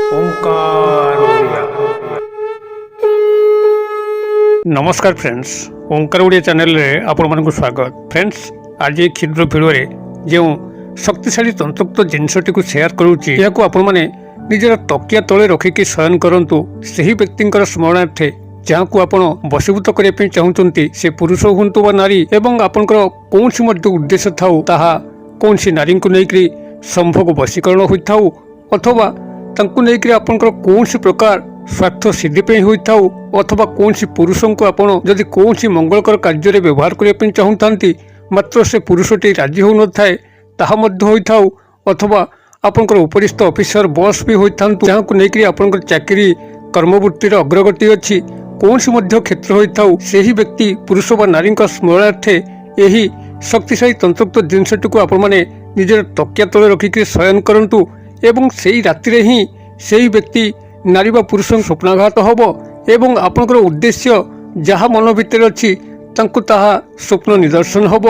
ओंकार ओडिया। नमस्कार फ्रेंड्स, ओंकार ओडिया चैनल रे आपण मानक स्वागत। फ्रेंड्स, आज एक क्षुद्र भिडियो रे जो शक्तिशाली तंत्रोक्त जिनसटी को शेयर करूची याको आपण माने निजर तकिया तले रखिकी शयन करंतु। सही व्यक्तिंकर स्मरणार्थे जहाँ को आपण बशीभूत करने चाहते से पुरुष हूँ बा नारी एवं आपंकर कौन उद्देश्य थाऊ ताहा कौन सी नारी को लेकर संभोग वशीकरण होता अथवा तांकु लेकर आपंकर कौन प्रकार स्वार्थ सिद्धि होता अथवा कौन पुरुष को आपण जदि कौन मंगलकर कार्य व्यवहार करने चाहूँ मात्र से पुरुषटी राजी हो नए होता अथवा आपंकर उपरिस्थ ऑफिसर बॉस भी होता जहाँ को लेकर आपंकर चाकरी कर्मवृत्तिर अग्रगति अच्छी कौन क्षेत्र होता से व्यक्ति पुरुष व नारी स्मरणार्थे यही शक्तिशाली तंत्रोक्त जिनसटी को आपण मैंने निजर तकिया तले रखिक शयन करंतु एवं से राति ही से व्यक्ति नारी व पुरुष स्वप्नाघात हम एवं आपंकर उद्देश्य जहाँ मन भितर अच्छी ताहा स्वप्न निदर्शन हम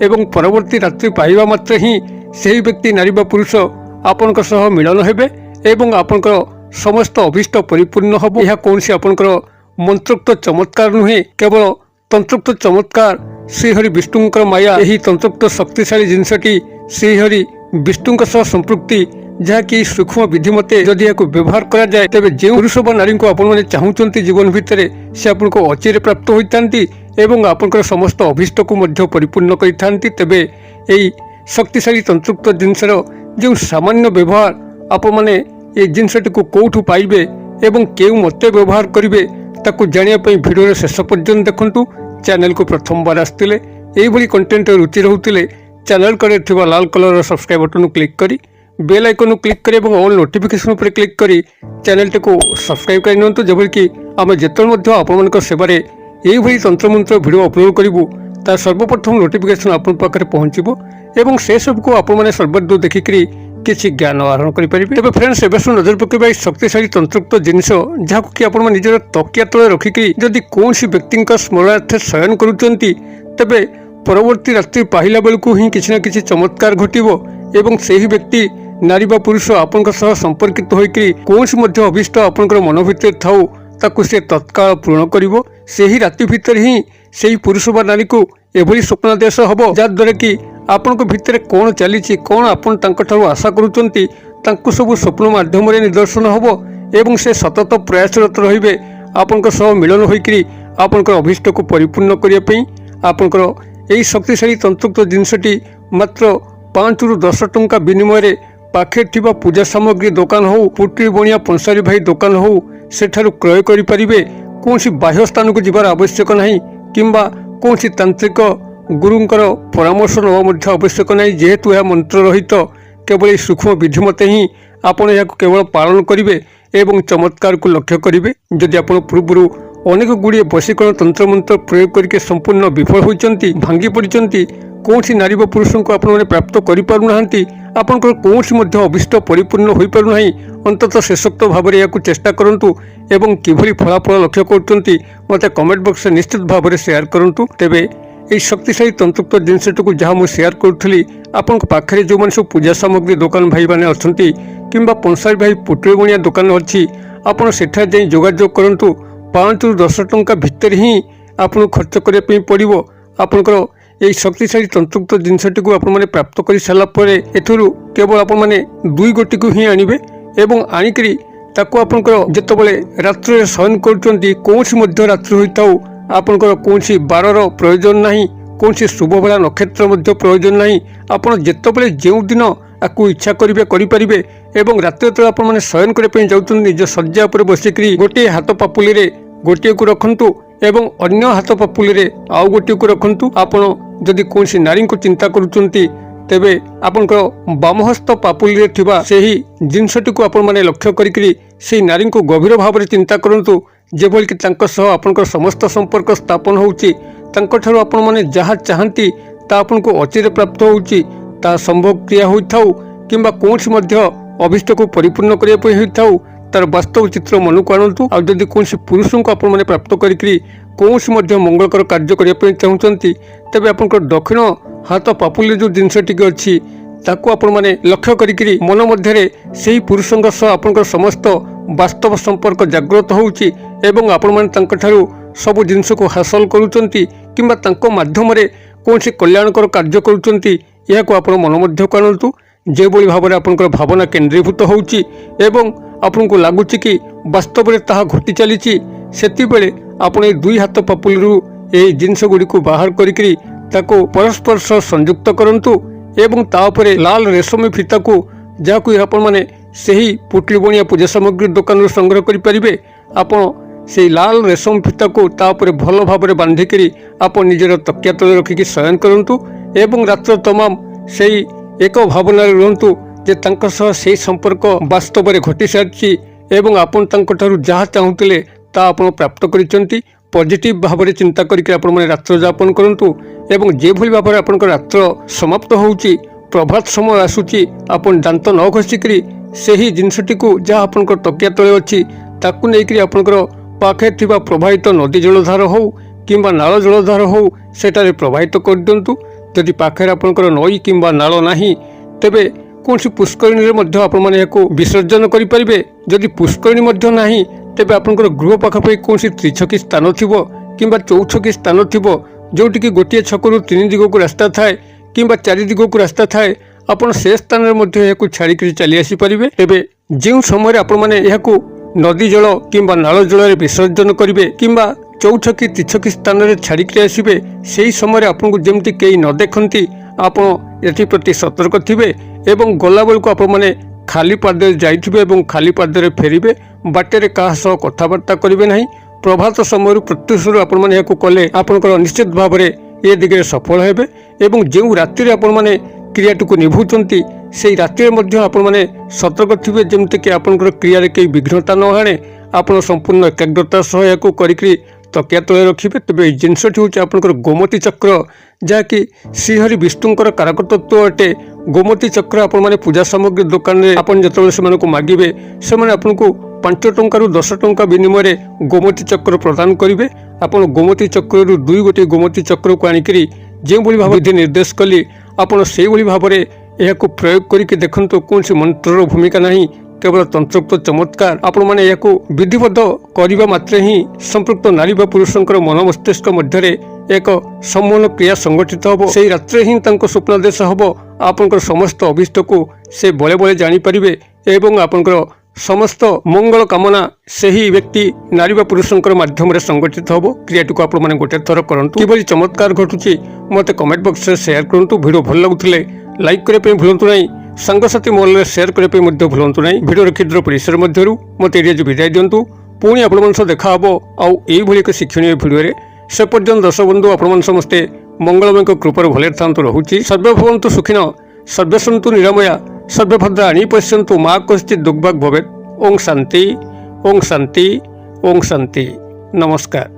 एवं परवर्ती रात्रि पाइबा मात्र ही से व्यक्ति नारी व पुरुष आपनक सह मिलन हेबे एवं आपनकर समस्त अभीष्ट परिपूर्ण हम। यह कौन आपनकर मंत्रोक्त चमत्कार नुहे केवल तंत्रोक्त चमत्कार श्रीहरि विष्णुंकर माया। यही तंत्रोक्त शक्तिशाली जिनसटी श्रीहरि विष्णुंक सह संपृक्ति जहाँकि सूक्ष्म विधि मते जदि याको व्यवहार करा जाए तेबे जे पुरुष व नारी को आपण माने चाहूचंती जीवन भितरे से आपनको अचिरे प्राप्त होइतांती एवं आपनकर समस्त अभीष्ट को मध्य परिपूर्ण करितांती। तेबे एई शक्तिशाली तंत्रोक्त जिनसर जो सामान्य व्यवहार आपण माने ए जिनसटी को कोठु पाइबे एवं केउ मते व्यवहार करिवे ताकू जानिया पई भिडियो शेष पर्यंत देखंतु। चैनल को प्रथम बार आसतिले एई भली कंटेंट रुचि रहुतिले चैनल करे थिबा लाल कलर सब्सक्राइब बटन क्लिक करी बेल आइकन क्लिक करी एवं ऑल नोटिफिकेशन पर क्लिक करी चैनल टी को सब्सक्राइब कर नियंतु जेबल कि आमे जेतल मध्य आपनकर सेवारे एई भली तंत्रमंत्र भिडियो अपलोड करिवु ता सर्वप्रथम नोटिफिकेशन आपन पाखरे पहुंचीबो एवं से सब को आपण माने सर्वदू देखिकरी किसी ज्ञान आहरण करेंगे। तेज फ्रेंड्स एवं नजर पकेबा शक्तिशाली तंत्रोक्त जिनस जहाँ कि आप निजर तकिया तले रखिकी जदि कौन व्यक्ति स्मरणार्थे शयन करुँच तेबे परवर्ती रात्रि पाहिला बेलू ही किसी न किसी चमत्कार घटिबो एवं से ही व्यक्ति नारी बा पुरुष आपण सह संपर्कित होकर कौन अभीष्ट आपंकर मन भितर थाऊ ताकू से तत्काल पूर्ण करिवो। से ही राति भितर ही से पुरुष बा नारी को एभली स्वप्नादेश हम जहाद्वारा कि आपण भितर कौन चली कौन आपन आशा करुँच सब स्वप्न माध्यम निदर्शन हम एवं से सतत प्रयासरत रे आपण मिलन होकर आपंकर अभीष्ट को परिपूर्ण करने आपंकर यही शक्तिशाली तंत्रोक्त जिनसटी मात्र 5 ରୁ 10 टंका विनिमय पाखे थिबा पूजा सामग्री दुकान हो पुटी बणिया पंसारी भाई दुकान हो सेठारु क्रय करें। कौन बाह्य स्थान को जीवार आवश्यक नहीं किंबा कौन तांत्रिक गुरुंकर परामर्श नवा आवश्यक नहीं जेहेतु यह मंत्र रहित केवल सूक्ष्म विधि मते ही आपण यह केवल पालन करेंगे एवं चमत्कार को लक्ष्य करेंगे। जदि आप पूर्व अनेक गुड़िए वशीकरण तंत्र मंत्र प्रयोग करके संपूर्ण विफल होती भांगी पड़ती कौन नारी व पुरुष को आपने प्राप्त करें आपंकर कौन अभीष्ट परिपूर्ण हो पारना अंततः शेषोक्त भाव में या चेष्टा करूँ एवं किभली फलाफल लक्ष्य कर मत कमेंट बॉक्स निश्चित भाव में शेयर करूँ। तेबे यही शक्तिशाली तंत्रोक्त जिनसटी को जहाँ मुझे शेयर करी आपण पाखे जो मैंने सब पूजा सामग्री दुकान भाई मैंने अच्छा कि पंसारी भाई पुटुरी बणिया दुकान अच्छी आपड़ सेठा जाई जोगाजोग करूँ 5 ରୁ 10 टंका भितर ही आपको खर्च करने पड़ो। आपंकर यही शक्तिशाली तंत्रोक्त जिनसटी को आपने प्राप्त कर सारापर एथुरु केवल आप 2 गोटी को ही आणवे एवं आणिकी ताको आपंकर जितेबाला रात्रि शयन कौन रात्रि होता आपंकर कौन बारर प्रयोजन नहीं कौन शुभ बेला नक्षत्र प्रयोजन नहीं आपड़ जितेबाला जो दिन आपको इच्छा करें एवं रात्रि जो आपने शयन करने जाऊँ निज शज्या पर बसिक गोटे हाथ पापुली रे गोटे को रखंतु एवं अन्य हाथ पापुली रे आउ गोटे को रखंतु। आपण जदि कौन नारी को चिंता करुचंती तेबे आपनकर बामहस्त पापुली रे थिबा सेही जिनसटी को आपण माने लक्ष्य करिकरी से नारी को गभीर भाव में चिंता करंतु जेभल कि तांको सह आपनकर समस्त संपर्क स्थापन होउची तांको ठारो आपण माने जहा चाहंती ता आपण को अचिरे प्राप्त होउची ता संभव क्रिया होइथाउ किंबा कौन मध्य अभीष्ट को परिपूर्ण करिया पई होइथाउ तार वास्तव चित्र मन को आणतु। आ जदि कौन पुरुष को आपण माने प्राप्त करिकरी कौन मंगलकर कार्य करने चाहते तेबे आपंकर दक्षिण हाथ पापुली जो जिनसटी अच्छी ତାକୁ ଆପଣମାନେ ଲକ୍ଷ୍ୟ କରିକିରି ମନ ମଧ୍ୟରେ ସେହି ପୁରୁଷଙ୍କ ସହ ଆପଣଙ୍କର ସମସ୍ତ ବାସ୍ତବ ସମ୍ପର୍କ ଜାଗ୍ରତ ହେଉଛି ଏବଂ ଆପଣମାନେ ତାଙ୍କଠାରୁ ସବୁ ଜିନିଷକୁ ହାସଲ କରୁଛନ୍ତି କିମ୍ବା ତାଙ୍କ ମାଧ୍ୟମରେ କୌଣସି କଲ୍ୟାଣକର କାର୍ଯ୍ୟ କରୁଛନ୍ତି, ଏହାକୁ ଆପଣ ମନ ମଧ୍ୟକୁ ଆଣନ୍ତୁ। ଯେଭଳି ଭାବରେ ଆପଣଙ୍କର ଭାବନା କେନ୍ଦ୍ରୀଭୂତ ହେଉଛି ଏବଂ ଆପଣଙ୍କୁ ଲାଗୁଛି କି ବାସ୍ତବରେ ତାହା ଘଟି ଚାଲିଛି, ସେତେବେଳେ ଆପଣ এই ଦୁଇ ହାତ ପାପୁଲିରୁ ଏହି ଜିନିଷ ଗୁଡ଼ିକୁ ବାହାର କରିକିରି ତାକୁ ପରସ୍ପର ସହ ସଂଯୁକ୍ତ କରନ୍ତୁ ଏବଂ ତା ଉପରେ ଲାଲ ରେଶମୀ ଫିତାକୁ, ଯାହାକୁ ଆପଣମାନେ ସେହି ପୁଟଲି ବଣିଆ ପୂଜା ସାମଗ୍ରୀ ଦୋକାନରୁ ସଂଗ୍ରହ କରିପାରିବେ, ଆପଣ ସେହି ଲାଲ ରେଶମ ଫିତାକୁ ତା ଉପରେ ଭଲ ଭାବରେ ବାନ୍ଧିକିରି ଆପଣ ନିଜର ତକିଆ ତଳେ ରଖିକି ଶୟନ କରନ୍ତୁ ଏବଂ ରାତ୍ର ତମାମ ସେହି ଏକ ଭାବନାରେ ରୁହନ୍ତୁ ଯେ ତାଙ୍କ ସହ ସେହି ସମ୍ପର୍କ ବାସ୍ତବରେ ଘଟି ସାରିଛି ଏବଂ ଆପଣ ତାଙ୍କଠାରୁ ଯାହା ଚାହୁଁଥିଲେ ତାହା ଆପଣ ପ୍ରାପ୍ତ କରିଛନ୍ତି। ପଜିଟିଭ୍ ଭାବରେ ଚିନ୍ତା କରିକି ଆପଣମାନେ ରାତ୍ର ଯାପନ କରନ୍ତୁ ଏବଂ ଯେଭଳି ଭାବରେ ଆପଣଙ୍କର ରାତ୍ର ସମାପ୍ତ ହେଉଛି, ପ୍ରଭାତ ସମୟ ଆସୁଛି, ଆପଣ ଦାନ୍ତ ନ ଘଷିକିରି ସେହି ଜିନିଷଟିକୁ ଯାହା ଆପଣଙ୍କର ତକିଆ ତଳେ ଅଛି ତାକୁ ନେଇକରି ଆପଣଙ୍କର ପାଖରେ ଥିବା ପ୍ରବାହିତ ନଦୀ ଜଳଧାର ହେଉ କିମ୍ବା ନାଳ ଜଳଧାର ହେଉ ସେଠାରେ ପ୍ରବାହିତ କରିଦିଅନ୍ତୁ। ଯଦି ପାଖରେ ଆପଣଙ୍କର ନଈ କିମ୍ବା ନାଳ ନାହିଁ ତେବେ କୌଣସି ପୁଷ୍କରିଣୀରେ ମଧ୍ୟ ଆପଣମାନେ ଏହାକୁ ବିସର୍ଜନ କରିପାରିବେ। ଯଦି ପୁଷ୍କରିଣୀ ମଧ୍ୟ ନାହିଁ ତେବେ ଆପଣଙ୍କର ଗୃହ ପାଖାପାଖି କୌଣସି ତ୍ରିଛକି ସ୍ଥାନ ଥିବ କିମ୍ବା ଚୌଛକି ସ୍ଥାନ ଥିବ, ଯେଉଁଠିକି ଗୋଟିଏ ଛକରୁ 3 ଦିଗକୁ ରାସ୍ତା ଥାଏ କିମ୍ବା 4 ଦିଗକୁ ରାସ୍ତା ଥାଏ, ଆପଣ ସେ ସ୍ଥାନରେ ମଧ୍ୟ ଏହାକୁ ଛାଡ଼ିକରି ଚାଲି ଆସିପାରିବେ। ତେବେ ଯେଉଁ ସମୟରେ ଆପଣମାନେ ଏହାକୁ ନଦୀ ଜଳ କିମ୍ବା ନାଳ ଜଳରେ ବିସର୍ଜନ କରିବେ କିମ୍ବା ଚୌଛକି ତ୍ରିଛକି ସ୍ଥାନରେ ଛାଡ଼ିକରି ଆସିବେ, ସେହି ସମୟରେ ଆପଣଙ୍କୁ ଯେମିତି କେହି ନ ଦେଖନ୍ତି ଆପଣ ଏଥିପ୍ରତି ସତର୍କ ଥିବେ ଏବଂ ଗଲାବେଳକୁ ଆପଣମାନେ ଖାଲି ପାଦରେ ଯାଇଥିବେ ଏବଂ ଖାଲି ପାଦରେ ଫେରିବେ। ବାଟରେ କାହା ସହ କଥାବାର୍ତ୍ତା କରିବେ ନାହିଁ। ପ୍ରଭାତ ସମୟରୁ ପ୍ରତ୍ୟୁଷରୁ ଆପଣମାନେ ଏହାକୁ କଲେ ଆପଣଙ୍କର ନିଶ୍ଚିତ ଭାବରେ ଏ ଦିଗରେ ସଫଳ ହେବେ ଏବଂ ଯେଉଁ ରାତିରେ ଆପଣମାନେ କ୍ରିୟାଟିକୁ ନିଭଉଛନ୍ତି ସେହି ରାତିରେ ମଧ୍ୟ ଆପଣମାନେ ସତର୍କ ଥିବେ ଯେମିତିକି ଆପଣଙ୍କର କ୍ରିୟାରେ କେହି ବିଘ୍ନତା ନ ଆଣେ। ଆପଣ ସମ୍ପୂର୍ଣ୍ଣ ଏକାଗ୍ରତା ସହ ଏହାକୁ କରିକି ତକିଆ ତଳେ ରଖିବେ। ତେବେ ଏହି ଜିନିଷଟି ହେଉଛି ଆପଣଙ୍କର ଗୋମତୀ ଚକ୍ର, ଯାହାକି ଶ୍ରୀହରି ବିଷ୍ଣୁଙ୍କର କାରକତତ୍ତ୍ୱ ଅଟେ। ଗୋମତୀ ଚକ୍ର ଆପଣମାନେ ପୂଜା ସାମଗ୍ରୀ ଦୋକାନରେ ଆପଣ ଯେତେବେଳେ ସେମାନଙ୍କୁ ମାଗିବେ ସେମାନେ ଆପଣଙ୍କୁ 5 ଟଙ୍କାରୁ 10 ଟଙ୍କା ବିନିମୟରେ ଗୋମତୀ ଚକ୍ର ପ୍ରଦାନ କରିବେ। ଆପଣ ଗୋମତୀ ଚକ୍ରରୁ 2 ଗୋଟିଏ ଗୋମତୀ ଚକ୍ରକୁ ଆଣିକିରି ଯେଉଁଭଳି ଭାବେ ବିଧି ନିର୍ଦ୍ଦେଶ କଲି ଆପଣ ସେଇଭଳି ଭାବରେ ଏହାକୁ ପ୍ରୟୋଗ କରିକି ଦେଖନ୍ତୁ। କୌଣସି ମନ୍ତ୍ରର ଭୂମିକା ନାହିଁ, କେବଳ ତନ୍ତ୍ରୋକ୍ତ ଚମତ୍କାର। ଆପଣମାନେ ଏହାକୁ ବିଧିବଦ୍ଧ କରିବା ମାତ୍ରେ ହିଁ ସମ୍ପୃକ୍ତ ନାରୀ ବା ପୁରୁଷଙ୍କର ମନ ମସ୍ତିଷ୍କ ମଧ୍ୟରେ ଏକ ସମ୍ମୋହନ କ୍ରିୟା ସଂଗଠିତ ହେବ। ସେହି ରାତ୍ରରେ ହିଁ ତାଙ୍କ ସ୍ୱପ୍ନାଦେଶ ହେବ। ଆପଣଙ୍କର ସମସ୍ତ ଅଭିଷ୍ଟକୁ ସେ ବଳେ ବଳେ ଜାଣିପାରିବେ ଏବଂ ଆପଣଙ୍କର ସମସ୍ତ ମଙ୍ଗଳ କାମନା ସେହି ବ୍ୟକ୍ତି ନାରୀ ବା ପୁରୁଷଙ୍କର ମାଧ୍ୟମରେ ସଂଗଠିତ ହେବ। କ୍ରିୟାଟିକୁ ଆପଣମାନେ ଗୋଟେ ଥର କରନ୍ତୁ। କିଭଳି ଚମତ୍କାର ଘଟୁଛି ମୋତେ କମେଣ୍ଟ ବକ୍ସରେ ସେୟାର କରନ୍ତୁ। ଭିଡ଼ିଓ ଭଲ ଲାଗୁଥିଲେ ଲାଇକ୍ କରିବା ପାଇଁ ଭୁଲନ୍ତୁ ନାହିଁ, ସାଙ୍ଗସାଥୀ ମହଲରେ ସେୟାର କରିବା ପାଇଁ ମଧ୍ୟ ଭୁଲନ୍ତୁ ନାହିଁ। ଭିଡ଼ିଓର କ୍ଷୁଦ୍ର ପରିସର ମଧ୍ୟରୁ ମୋତେ ଏରିଆ ବିଦାୟ ଦିଅନ୍ତୁ। ପୁଣି ଆପଣମାନଙ୍କ ସହ ଦେଖା ହେବ ଆଉ ଏଇଭଳି ଏକ ଶିକ୍ଷଣୀୟ ଭିଡ଼ିଓରେ। ସେ ପର୍ଯ୍ୟନ୍ତ ଦର୍ଶକ ବନ୍ଧୁ ଆପଣମାନେ ସମସ୍ତେ ମଙ୍ଗଳମୟଙ୍କ କୃପାରୁ ଭଲରେ ଥାନ୍ତୁ। ରହୁଛି। ସର୍ବେ ଭବନ୍ତୁ ସୁଖିନ, ସର୍ବେ ସନ୍ତୁ ନିରାମୟା, ସର୍ବେ ଭଦ୍ରାଣୀ ପଶ୍ୟନ୍ତୁ, ମା କଶ୍ଚିତ୍ ଦୁର୍ଭାଗ୍ୟ ଭବେତ୍। ଓಂ ଶାନ୍ତି, ଓಂ ଶାନ୍ତି, ଓಂ ଶାନ୍ତି। ନମସ୍କାର।